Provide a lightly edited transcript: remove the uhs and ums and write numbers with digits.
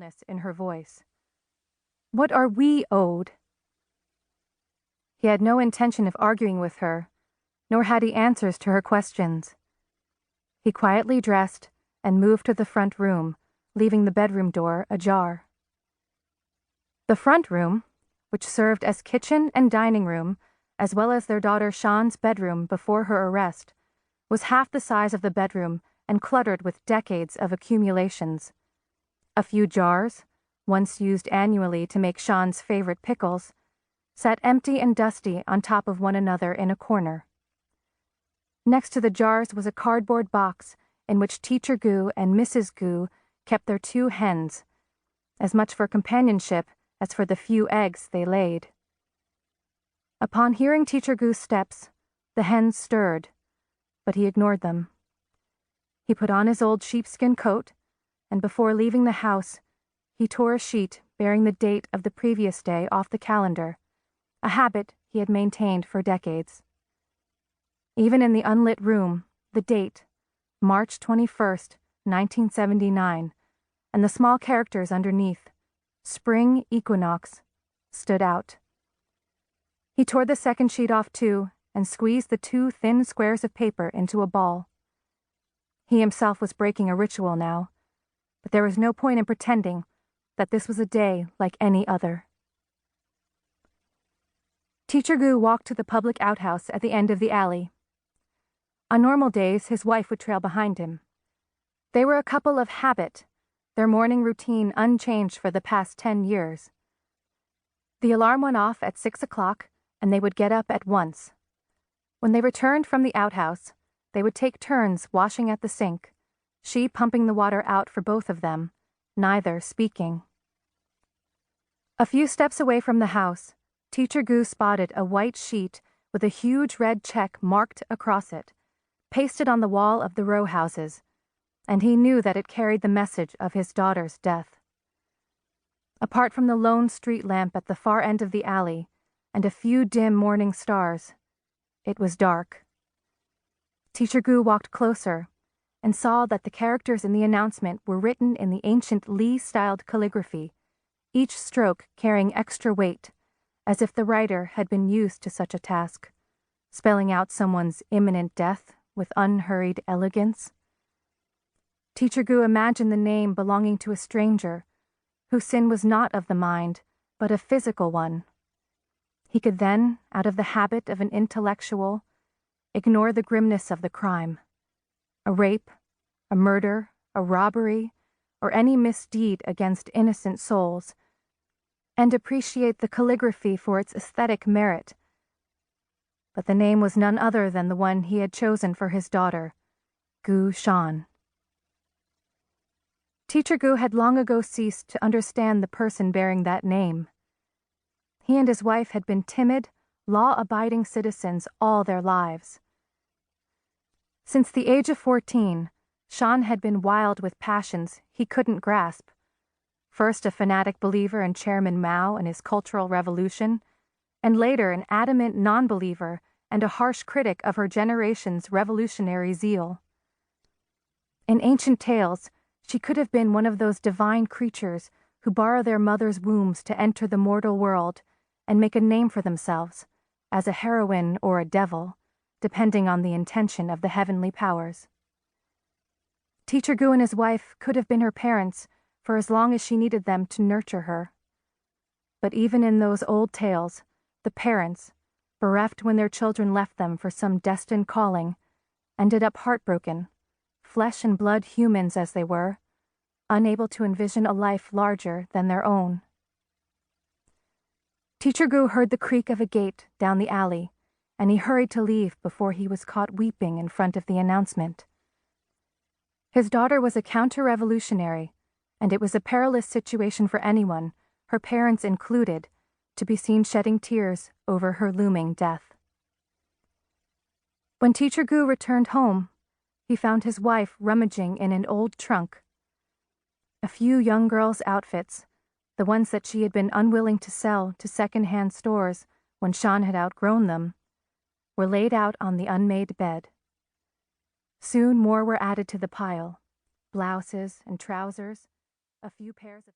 harshness in her voice. "What are we owed?" He had no intention of arguing with her, nor had he answers to her questions. He quietly dressed and moved to the front room, leaving the bedroom door ajar. The front room, which served as kitchen and dining room, as well as their daughter Sean's bedroom before her arrest, was half the size of the bedroom and cluttered with decades of accumulations. A few jars, once used annually to make Sean's favorite pickles, sat empty and dusty on top of one another in a corner. Next to the jars was a cardboard box in which Teacher Gu and Mrs. Gu kept their 2 hens, as much for companionship as for the few eggs they laid. Upon hearing Teacher Gu's steps, the hens stirred, but he ignored them. He put on his old sheepskin coat, and before leaving the house, he tore a sheet bearing the date of the previous day off the calendar, a habit he had maintained for decades. Even in the unlit room, the date, March 21st, 1979, and the small characters underneath, Spring Equinox, stood out. He tore the second sheet off too and squeezed the 2 thin squares of paper into a ball. He himself was breaking a ritual now, but there was no point in pretending that this was a day like any other. Teacher Gu walked to the public outhouse at the end of the alley. On normal days, his wife would trail behind him. They were a couple of habit, their morning routine unchanged for the past 10 years. The alarm went off at 6 o'clock, and they would get up at once. When they returned from the outhouse, they would take turns washing at the sink, she pumping the water out for both of them, neither speaking. A few steps away from the house, Teacher Gu spotted a white sheet with a huge red check marked across it, pasted on the wall of the row houses, and he knew that it carried the message of his daughter's death. Apart from the lone street lamp at the far end of the alley and a few dim morning stars, it was dark. Teacher Gu walked closer and saw that the characters in the announcement were written in the ancient Li-styled calligraphy, each stroke carrying extra weight, as if the writer had been used to such a task, spelling out someone's imminent death with unhurried elegance. Teacher Gu imagined the name belonging to a stranger, whose sin was not of the mind, but a physical one. He could then, out of the habit of an intellectual, ignore the grimness of the crime. A rape, a murder, a robbery, or any misdeed against innocent souls, and appreciate the calligraphy for its aesthetic merit. But the name was none other than the one he had chosen for his daughter, Gu Shan. Teacher Gu had long ago ceased to understand the person bearing that name. He and his wife had been timid, law-abiding citizens all their lives. Since the age of 14, Shan had been wild with passions he couldn't grasp. First a fanatic believer in Chairman Mao and his Cultural Revolution, and later an adamant non-believer and a harsh critic of her generation's revolutionary zeal. In ancient tales, she could have been one of those divine creatures who borrow their mothers' wombs to enter the mortal world and make a name for themselves, as a heroine or a devil, depending on the intention of the heavenly powers. Teacher Gu and his wife could have been her parents for as long as she needed them to nurture her. But even in those old tales, the parents, bereft when their children left them for some destined calling, ended up heartbroken, flesh and blood humans as they were, unable to envision a life larger than their own. Teacher Gu heard the creak of a gate down the alley, and he hurried to leave before he was caught weeping in front of the announcement. His daughter was a counter-revolutionary, and it was a perilous situation for anyone, her parents included, to be seen shedding tears over her looming death. When Teacher Gu returned home, he found his wife rummaging in an old trunk. A few young girls' outfits, the ones that she had been unwilling to sell to second-hand stores when Shan had outgrown them, were laid out on the unmade bed. Soon more were added to the pile, blouses and trousers, a few pairs of